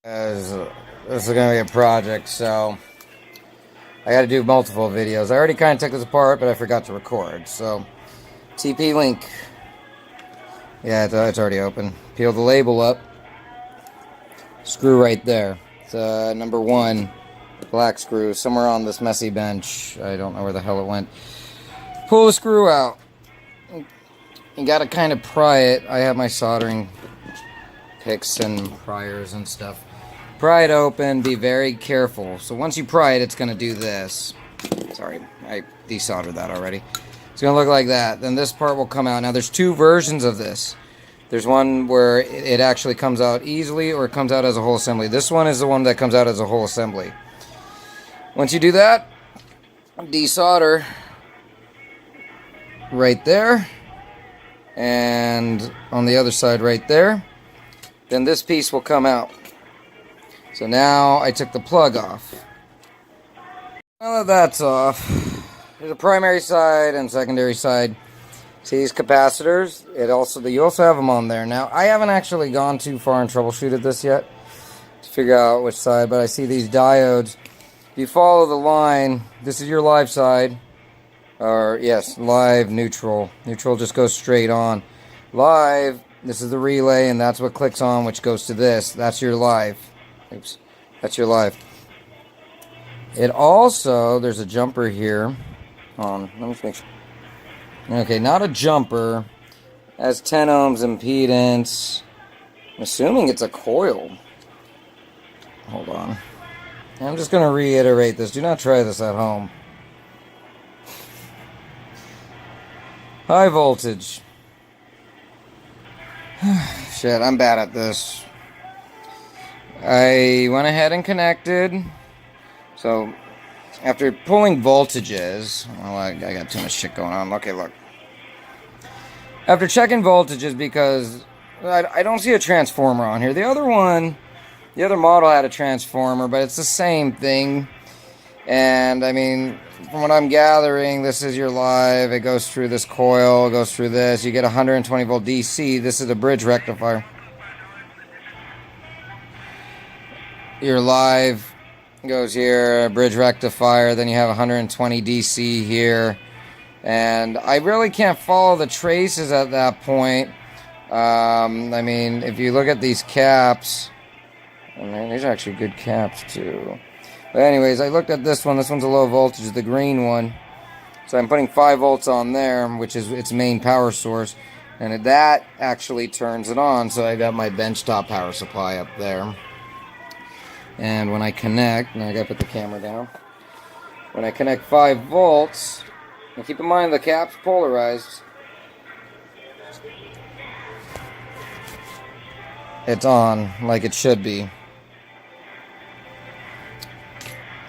As this is going to be a project, so I got to do multiple videos. I already kind of took this apart, but I forgot to record. So, TP link. Yeah, it's already open. Peel the label up. Screw right there. It's number 1 black screw somewhere on this messy bench. I don't know where the hell it went. Pull the screw out. You got to kind of pry it. I have my soldering picks and pliers and stuff. Pry it open, be very careful. So once you pry it, it's going to do this. Sorry, I desoldered that already. It's going to look like that. Then this part will come out. Now there's 2 versions of this. There's one where it actually comes out easily, or it comes out as a whole assembly. This one is the one that comes out as a whole assembly. Once you do that, desolder right there. And on the other side right there. Then this piece will come out. So now I took the plug off. Now that that's off, there's a primary side and secondary side. See these capacitors? You also have them on there. Now I haven't actually gone too far and troubleshooted this yet to figure out which side, but I see these diodes. If you follow the line, this is your live side, or yes, live, neutral. Neutral just goes straight on. Live, this is the relay, and that's what clicks on, which goes to this. That's your live. Oops, that's your live. It also, there's a jumper here. Let me make sure. Okay, not a jumper. Has 10 ohms impedance. I'm assuming it's a coil. Hold on. I'm just going to reiterate this. Do not try this at home. High voltage. Shit, I'm bad at this. I went ahead and connected. So, after pulling voltages, well, I got too much shit going on. Okay, look. After checking voltages, because I don't see a transformer on here. The other model had a transformer, but it's the same thing. And, I mean, from what I'm gathering, this is your live. It goes through this coil, it goes through this. You get 120 volt DC. This is a bridge rectifier. Your live goes here, bridge rectifier, then you have 120 DC here, and I really can't follow the traces at that point. I mean, if you look at these caps, and these are actually good caps too. But anyways, I looked at this one's a low voltage, the green one, so I'm putting 5 volts on there, which is its main power source, and that actually turns it on. So I got my benchtop power supply up there. And when I connect, now I gotta put the camera down. When I connect 5 volts, and keep in mind the cap's polarized, it's on like it should be.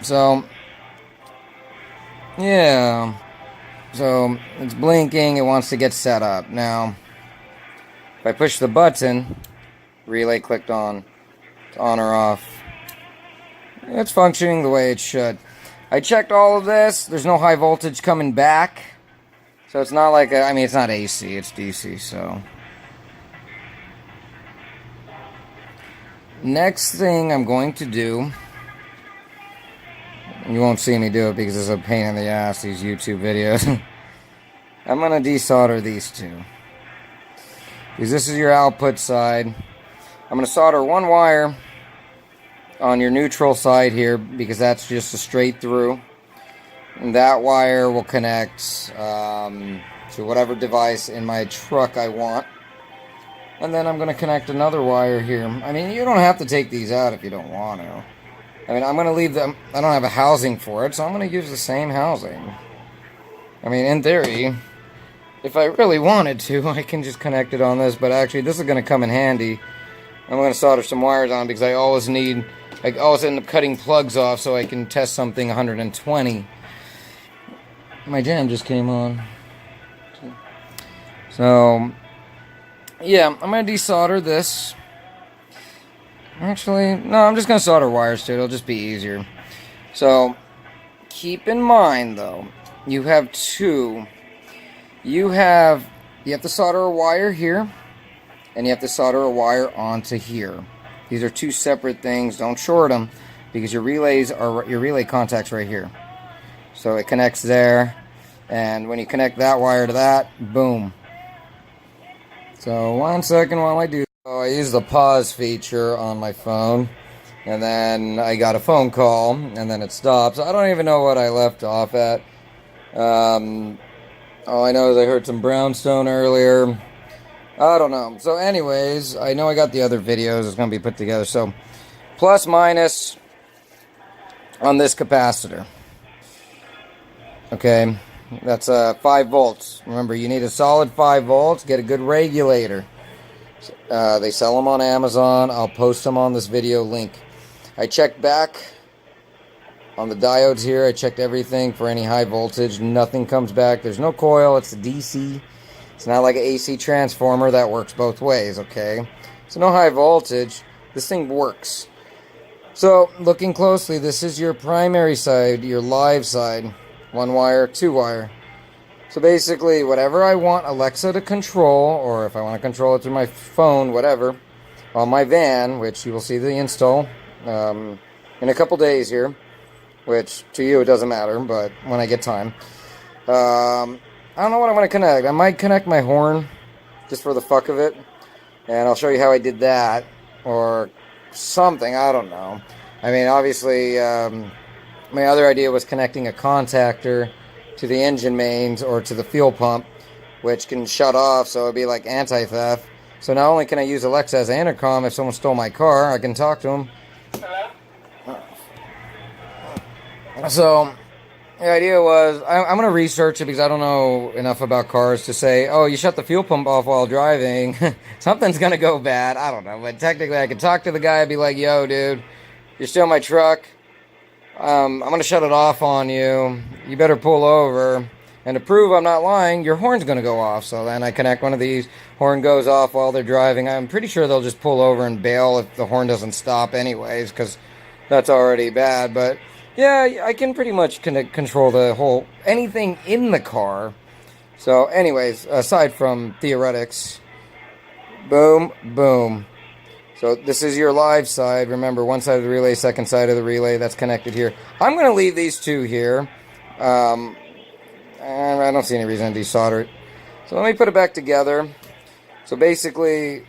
So, yeah. So, it's blinking, it wants to get set up. Now, if I push the button, relay clicked on, it's on or off. It's functioning the way it should. I checked all of this. There's no high voltage coming back. So it's not like, it's not AC, it's DC, so. Next thing I'm going to do, you won't see me do it because it's a pain in the ass, these YouTube videos. I'm going to desolder these 2. Because this is your output side. I'm going to solder 1 wire on your neutral side here, because that's just a straight through, and that wire will connect to whatever device in my truck I want. And then I'm going to connect another wire here. I mean, you don't have to take these out if you don't want to. I mean, I'm going to leave them. I don't have a housing for it, so I'm going to use the same housing. I mean, in theory, if I really wanted to, I can just connect it on this, but actually this is going to come in handy. I'm going to solder some wires on because I always end up cutting plugs off so I can test something 120. My jam just came on. So, yeah, I'm going to desolder this. Actually, no, I'm just going to solder wires to it. It'll just be easier. So, keep in mind, though, you have 2. You have to solder a wire here, and you have to solder a wire onto here. These are two separate things. Don't short them because your relay contacts right here. So it connects there, and when you connect that wire to that, boom. So 1 second while I do. So I use the pause feature on my phone, and then I got a phone call, and then it stops. I don't even know what I left off at. All I know is I heard some brownstone earlier. I don't know. So anyways, I know I got the other videos. It's going to be put together. So plus minus on this capacitor. Okay, that's 5 volts. Remember, you need a solid 5 volts. Get a good regulator. They sell them on Amazon. I'll post them on this video link. I checked back on the diodes here. I checked everything for any high voltage. Nothing comes back. There's no coil. It's a DC. It's not like an AC transformer that works both ways, okay? So no high voltage. This thing works. So looking closely, this is your primary side, your live side. 1 wire, 2 wire. So basically, whatever I want Alexa to control, or if I want to control it through my phone, whatever, on my van, which you will see the install in a couple days here, which to you it doesn't matter, but when I get time. I don't know what I'm going to connect. I might connect my horn, just for the fuck of it, and I'll show you how I did that, or something, I don't know. I mean, obviously, my other idea was connecting a contactor to the engine mains or to the fuel pump, which can shut off, so it'd be like anti-theft. So not only can I use Alexa as an intercom if someone stole my car, I can talk to them. So the idea was, I'm going to research it because I don't know enough about cars to say, oh, you shut the fuel pump off while driving. Something's going to go bad. I don't know. But technically, I could talk to the guy and be like, yo, dude, you're stealing my truck. I'm going to shut it off on you. You better pull over. And to prove I'm not lying, your horn's going to go off. So then I connect one of these. Horn goes off while they're driving. I'm pretty sure they'll just pull over and bail if the horn doesn't stop anyways, because that's already bad. But yeah, I can pretty much control the whole, anything in the car. So anyways, aside from theoretics, boom, boom. So this is your live side. Remember, one side of the relay, second side of the relay, that's connected here. I'm going to leave these two here. And I don't see any reason to desolder it. So let me put it back together. So basically,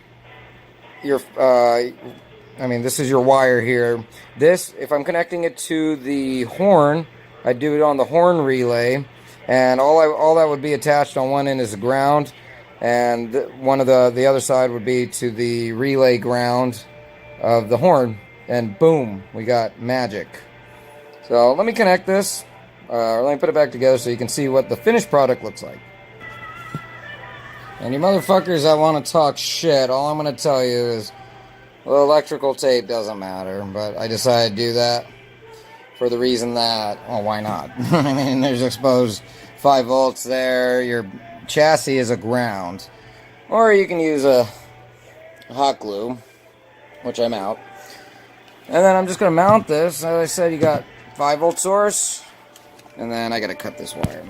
this is your wire here. This, if I'm connecting it to the horn, I do it on the horn relay, and all that would be attached on one end is the ground, and one of the other side would be to the relay ground of the horn, and boom, we got magic. So let me connect this, let me put it back together so you can see what the finished product looks like. And you motherfuckers that want to talk shit, all I'm going to tell you is, well, electrical tape doesn't matter, but I decided to do that for the reason that, well, why not? I mean, there's exposed 5 volts there, your chassis is a ground. Or you can use a hot glue, which I'm out. And then I'm just going to mount this. As I said, you got 5 volt source, and then I got to cut this wire.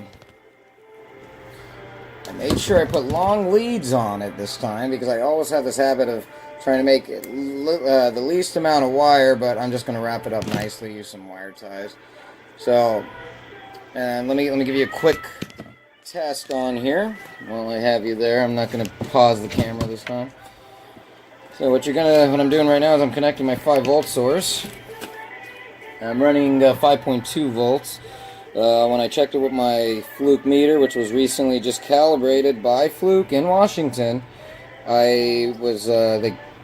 I made sure I put long leads on it this time, because I always have this habit of trying to make it the least amount of wire, but I'm just going to wrap it up nicely, use some wire ties. So, and let me give you a quick test on here while I have you there. I'm not going to pause the camera this time. So what I'm doing right now is I'm connecting my 5 volt source. I'm running 5.2 volts. When I checked it with my Fluke meter, which was recently just calibrated by Fluke in Washington, they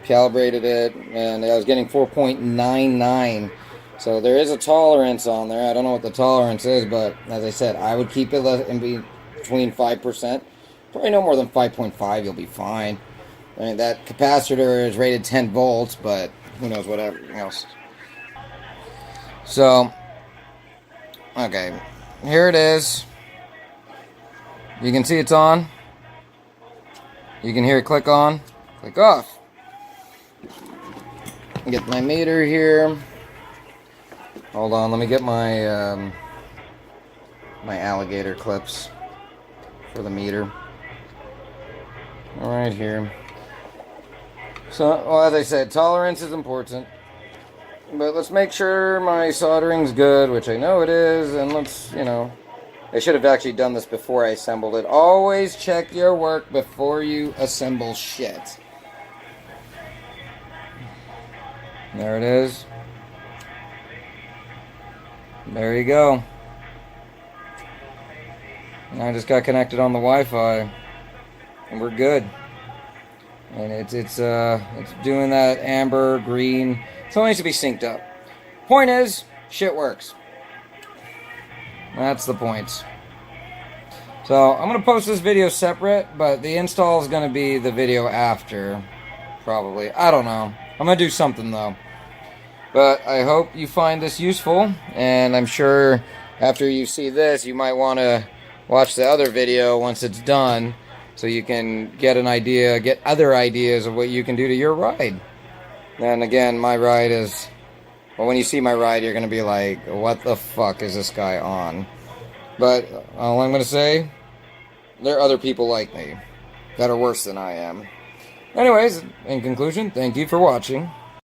calibrated it, and I was getting 4.99. So there is a tolerance on there. I don't know what the tolerance is, but as I said, I would keep it in between 5%. Probably no more than 5.5, you'll be fine. I mean, that capacitor is rated 10 volts, but who knows what everything else. So, okay, here it is. You can see it's on. You can hear it click on, click off. Get my meter here. Hold on, let me get my my alligator clips for the meter. Right here. So, well, as I said, tolerance is important. But let's make sure my soldering's good, which I know it is, and let's, you know, I should have actually done this before I assembled it. Always check your work before you assemble shit. There it is. There you go. And I just got connected on the Wi-Fi, and we're good. And it's doing that amber, green. So it needs to be synced up. Point is, shit works. That's the point. So I'm going to post this video separate, but the install is going to be the video after. Probably. I don't know. I'm going to do something though. But I hope you find this useful. And I'm sure after you see this, you might want to watch the other video once it's done. So you can get an idea, get other ideas of what you can do to your ride. And again, my ride is... Well, when you see my ride, you're going to be like, what the fuck is this guy on? But all I'm going to say, there are other people like me that are worse than I am. Anyways, in conclusion, thank you for watching.